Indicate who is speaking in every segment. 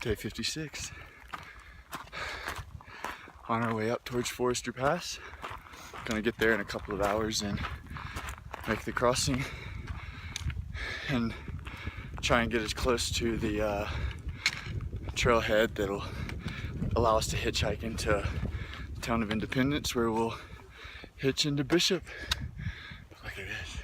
Speaker 1: Day 56. On our way up towards Forester Pass. Gonna get there in a couple of hours and make the crossing and try and get as close to the trailhead that'll allow us to hitchhike into the town of Independence, where we'll hitch into Bishop. Look at this.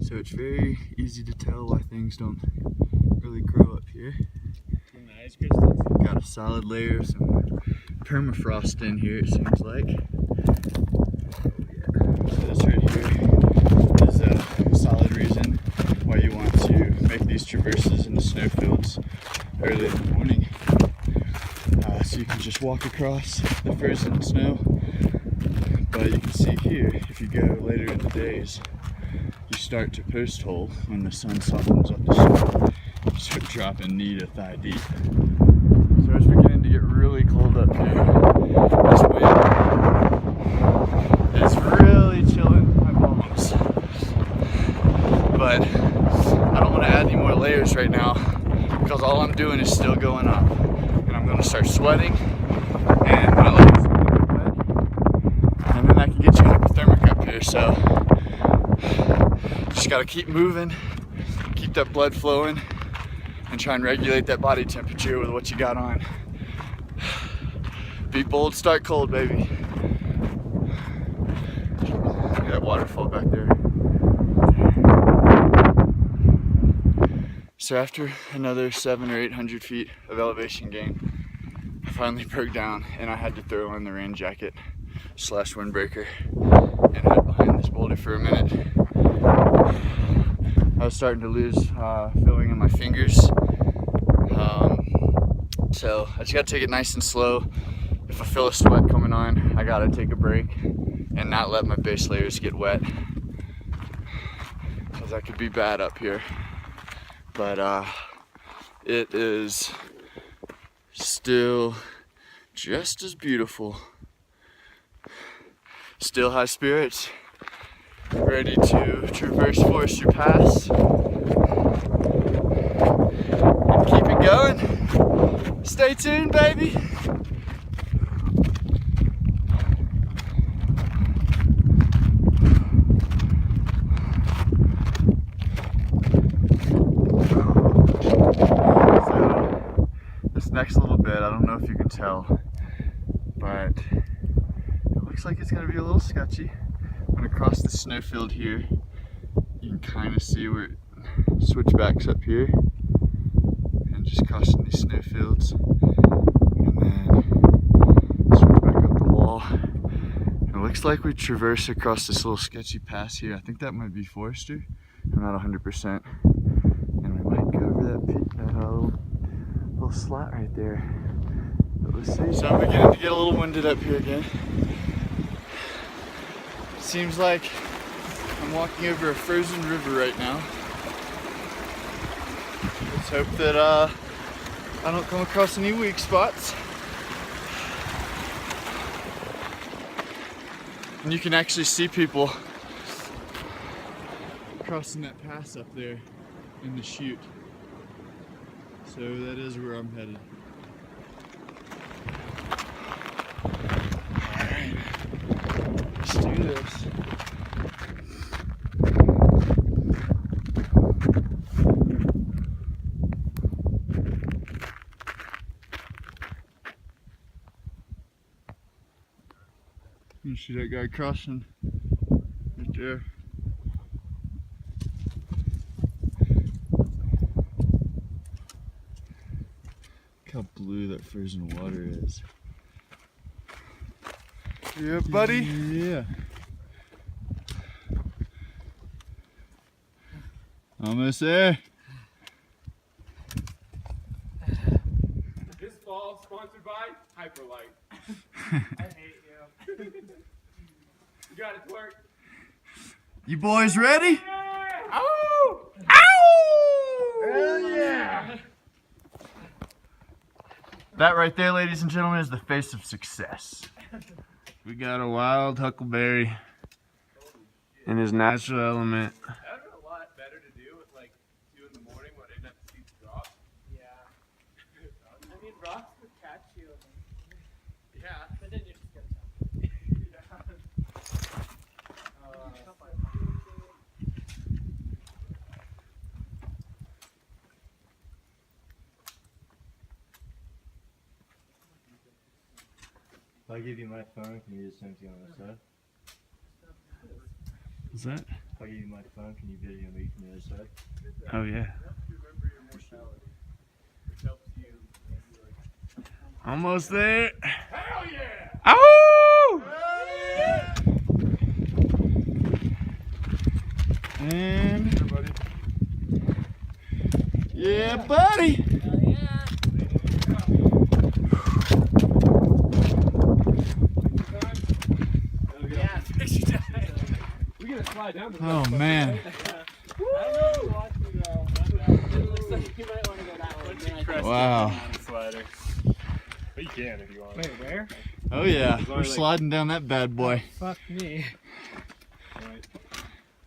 Speaker 1: So it's very easy to tell why things don't really grow up here. Got a solid layer of some permafrost in here, it seems like. So this right here is a solid reason why you want to make these traverses in the snowfields early in the morning. So you can just walk across the frozen snow. But you can see here, if you go later in the days, you start to post hole when the sun softens up the snow. You start dropping knee to thigh deep. So it's beginning to get really cold up here. This wind is really chilling my bones. But I don't want to add any more layers right now because all I'm doing is still going up. And I'm going to start sweating, and my legs are going to get wet. And then I can get you hypothermic up here. So just got to keep moving, keep that blood flowing, and try and regulate that body temperature with what you got on. Be bold, start cold, baby. Look at that waterfall back there. So after another 700 or 800 feet of elevation gain, I finally broke down and I had to throw on the rain jacket / windbreaker and hide behind this boulder for a minute. I was starting to lose feeling in my fingers. So I just gotta take it nice and slow. If I feel a sweat coming on, I gotta take a break and not let my base layers get wet, because that could be bad up here. But it is still just as beautiful. Still high spirits, ready to traverse Forester Pass and keep it going. Stay tuned, baby. So this next little bit, I don't know if you can tell, but it looks like it's gonna be a little sketchy. I'm gonna cross the snowfield here. You can kind of see where it switchbacks up here, and just crossing these snowfields, and then switch back up the wall. And it looks like we traverse across this little sketchy pass here. I think that might be Forester. I'm not 100%. And we might go over that little slat right there. But let's see. So I'm beginning to get a little winded up here again. Seems like I'm walking over a frozen river right now. Let's hope that I don't come across any weak spots. And you can actually see people crossing that pass up there in the chute. So that is where I'm headed. Alright, let's do this. You see that guy crossing right there. Look how blue that frozen water is.
Speaker 2: Yeah, buddy.
Speaker 1: Yeah. Almost there.
Speaker 3: This fall sponsored by Hyperlight. I hate you. You got it, Twerk.
Speaker 1: You boys ready?
Speaker 3: Yeah!
Speaker 1: Ow!
Speaker 3: Hell yeah!
Speaker 1: That right there, ladies and gentlemen, is the face of success. We got a wild huckleberry in his natural element.
Speaker 3: That would have been a lot better to do at like 2 in the morning when I didn't have to see the drop. Yeah. I mean, rocks would catch you. Yeah. But then you're just gonna tell.
Speaker 2: If I give you my phone, can you just send it on the side?
Speaker 1: What's that?
Speaker 2: If I give you my phone, can you video me from the other side?
Speaker 1: Oh yeah.
Speaker 3: Remember your mortality, which helps you.
Speaker 1: Almost there.
Speaker 3: Hell yeah!
Speaker 1: Ow! And yeah, buddy.
Speaker 3: We're gonna slide down the
Speaker 1: Oh man.
Speaker 3: I don't know if you want to though. It looks like you might want to go that way.
Speaker 1: Wow.
Speaker 2: Slider. But you can if you want.
Speaker 3: Wait, where?
Speaker 1: Oh yeah. We're sliding down that bad boy.
Speaker 3: Fuck me.
Speaker 2: Right.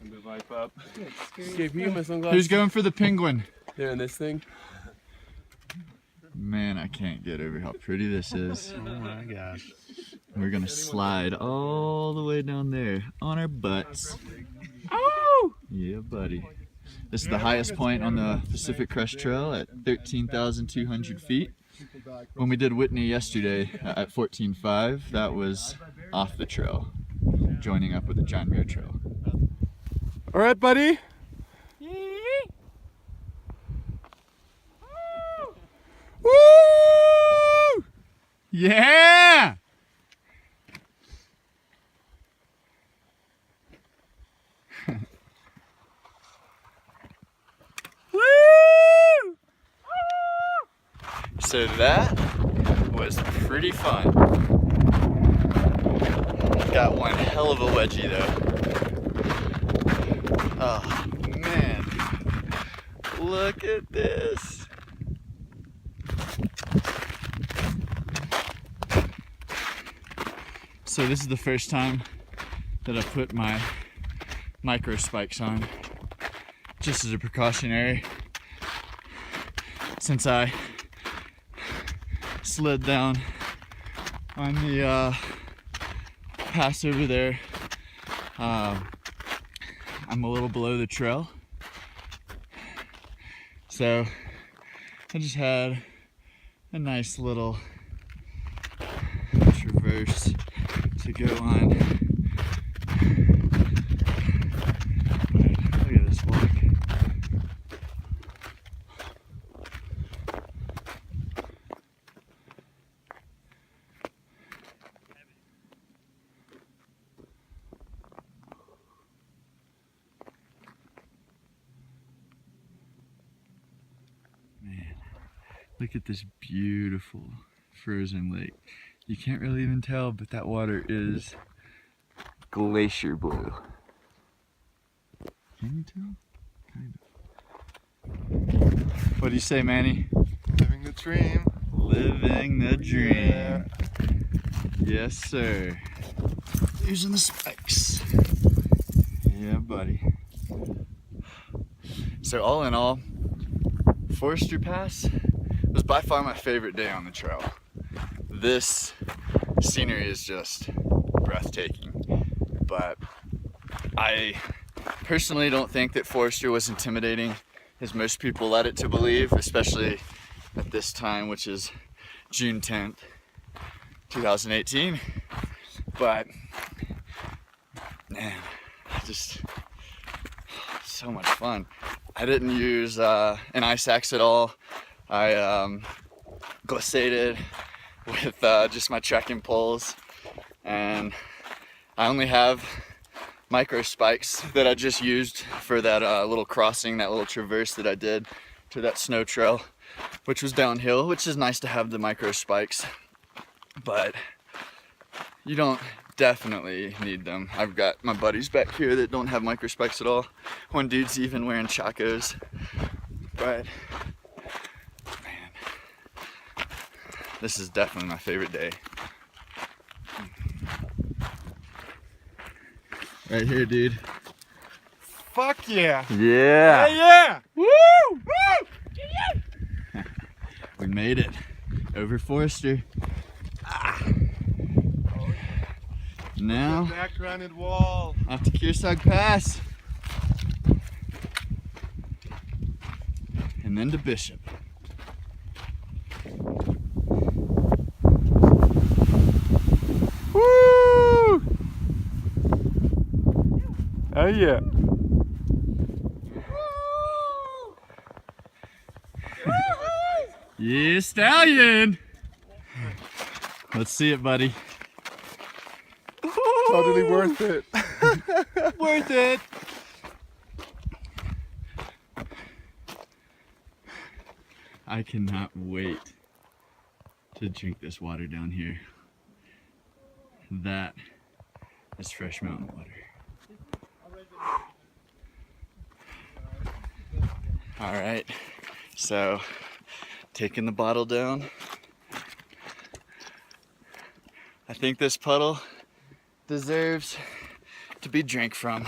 Speaker 2: And the vibe up.
Speaker 3: Give you my sunglasses.
Speaker 1: Who's going for the penguin?
Speaker 3: Doing this thing.
Speaker 1: Man, I can't get over how pretty this is.
Speaker 2: Oh my gosh.
Speaker 1: We're gonna slide all the way down there on our butts. Oh! Yeah, buddy. This is the highest point on the Pacific Crest Trail at 13,200 feet. When we did Whitney yesterday at 14.5, that was off the trail, joining up with the John Muir Trail.
Speaker 2: All right, buddy.
Speaker 1: Woo! Yeah! Woo! So that was pretty fun. Got one hell of a wedgie though. Oh man, look at this. So this is the first time that I put my micro spikes on, just as a precautionary, since I slid down on the pass over there. I'm a little below the trail, so I just had a nice little traverse to go on. Look at this walk. Man, look at this beautiful frozen lake. You can't really even tell, but that water is glacier blue. Can you tell? Kind of. What do you say, Manny?
Speaker 2: Living the dream.
Speaker 1: Living the dream. Yes, sir. Using the spikes. Yeah, buddy. So all in all, Forester Pass was by far my favorite day on the trail. This scenery is just breathtaking, but I personally don't think that Forester was intimidating as most people led it to believe, especially at this time, which is June 10th, 2018. But Man, just so much fun. I didn't use an ice axe at all. I glissaded with just my trekking poles, and I only have micro spikes that I just used for that little crossing, that little traverse that I did to that snow trail, which was downhill, which is nice to have the micro spikes, but you don't definitely need them. I've got my buddies back here that don't have micro spikes at all. One dude's even wearing chacos, but man, this is definitely my favorite day. Right here, dude.
Speaker 2: Fuck yeah!
Speaker 1: Yeah!
Speaker 2: Yeah!
Speaker 1: Woo! Woo! We made it over Forester. Now,
Speaker 2: Back granite wall.
Speaker 1: off to Kearsarge Pass. And then to Bishop. Woo!
Speaker 2: Oh yeah.
Speaker 1: Yeah, stallion! Let's see it, buddy.
Speaker 2: Totally worth it.
Speaker 1: Worth it! I cannot wait to drink this water down here. That is fresh mountain water. All right, so taking the bottle down. I think this puddle deserves to be drank from.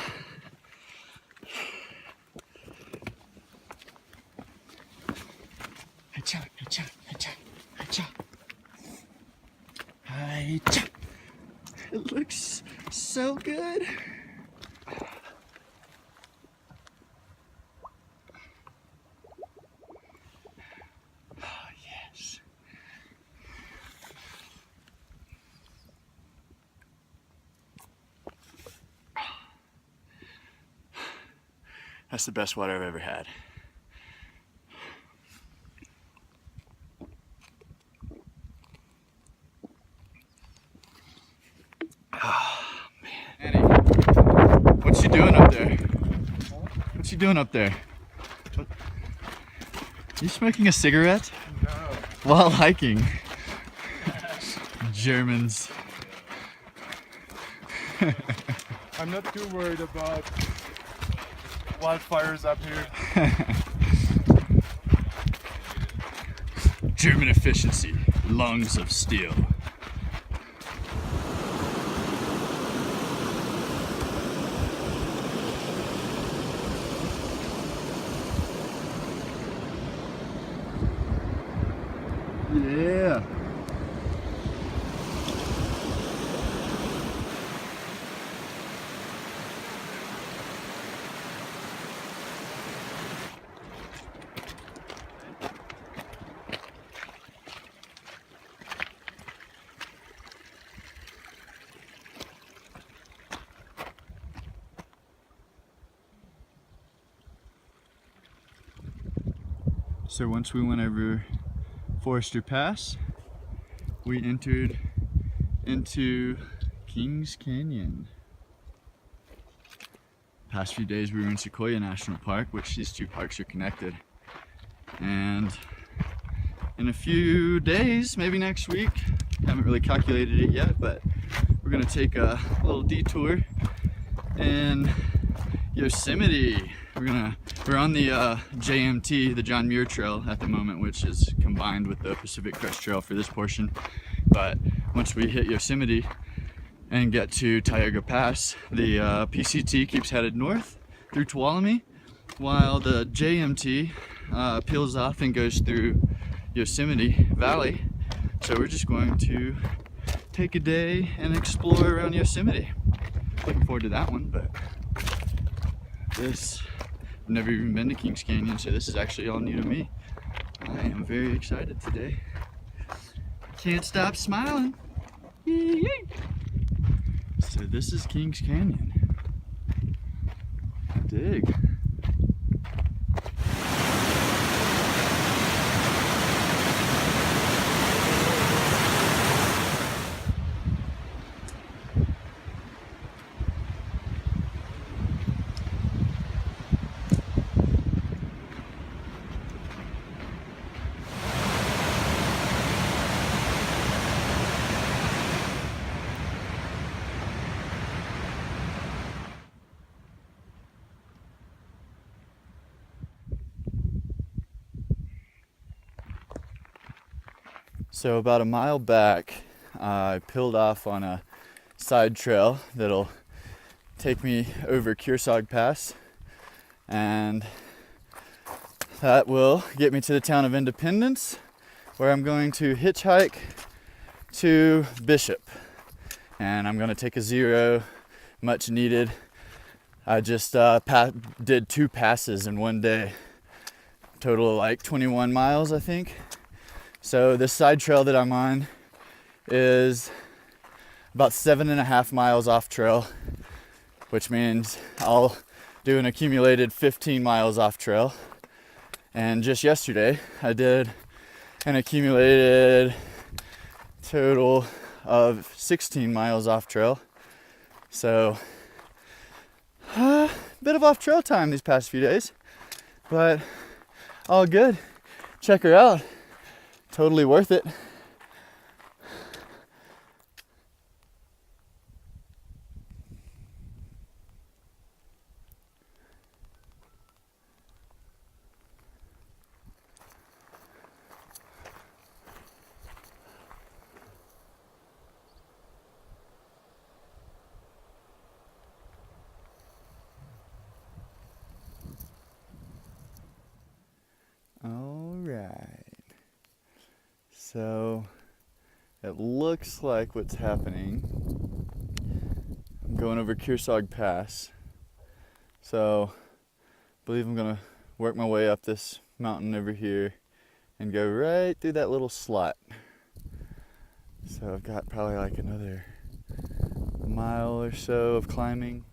Speaker 1: Hi-cha, hi-cha, hi-cha, hi-cha. Hi-cha. It looks so good. Oh, yes. That's the best water I've ever had. Oh, man. Annie, what's she doing up there? What's she doing up there? What? Are you smoking a cigarette?
Speaker 2: No.
Speaker 1: While hiking. Germans.
Speaker 2: I'm not too worried about wildfires up here.
Speaker 1: German efficiency, lungs of steel. Yeah. So once we went over Forester Pass, we entered into Kings Canyon. Past few days we were in Sequoia National Park, which these two parks are connected. And in a few days, maybe next week, haven't really calculated it yet, but we're gonna take a little detour in Yosemite. We're on the JMT, the John Muir Trail at the moment, which is combined with the Pacific Crest Trail for this portion. But once we hit Yosemite and get to Tioga Pass, the PCT keeps headed north through Tuolumne, while the JMT peels off and goes through Yosemite Valley. So we're just going to take a day and explore around Yosemite. Looking forward to that one, but this, I've never even been to Kings Canyon, so this is actually all new to me. I am very excited today. Can't stop smiling. Yee-yee. So this is Kings Canyon. dig. So about a mile back, I peeled off on a side trail that'll take me over Kearsarge Pass, and that will get me to the town of Independence, where I'm going to hitchhike to Bishop, and I'm going to take a zero, much needed. I just did 2 passes in one day, total of like 21 miles, I think. So this side trail that I'm on is about 7.5 miles off trail, which means I'll do an accumulated 15 miles off trail. And just yesterday, I did an accumulated total of 16 miles off trail. So, bit of off trail time these past few days, but all good. Check her out. Totally worth it. All right. So it looks like what's happening, I'm going over Kearsarge Pass. So I believe I'm gonna work my way up this mountain over here and go right through that little slot. So I've got probably like another mile or so of climbing.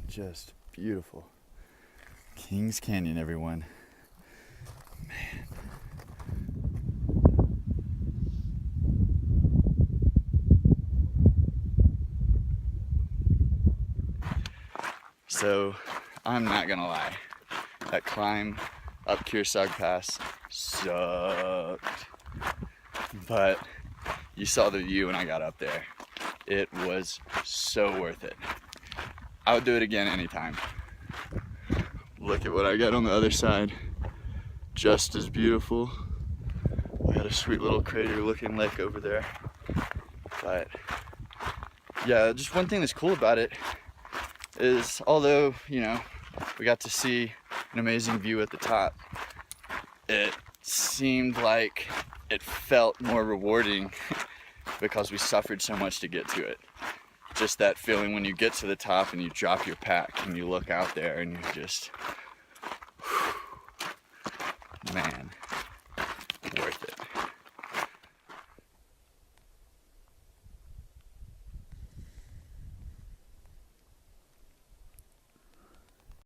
Speaker 1: Just beautiful. Kings Canyon, everyone. Man. So, I'm not gonna lie. That climb up Kearsarge Pass sucked. But you saw the view when I got up there. It was so worth it. I would do it again anytime. Look at what I got on the other side. Just as beautiful. We got a sweet little crater looking lake over there. But yeah, just one thing that's cool about it is, although, you know, we got to see an amazing view at the top, it seemed like it felt more rewarding because we suffered so much to get to it. Just that feeling when you get to the top and you drop your pack and you look out there and you're just, man.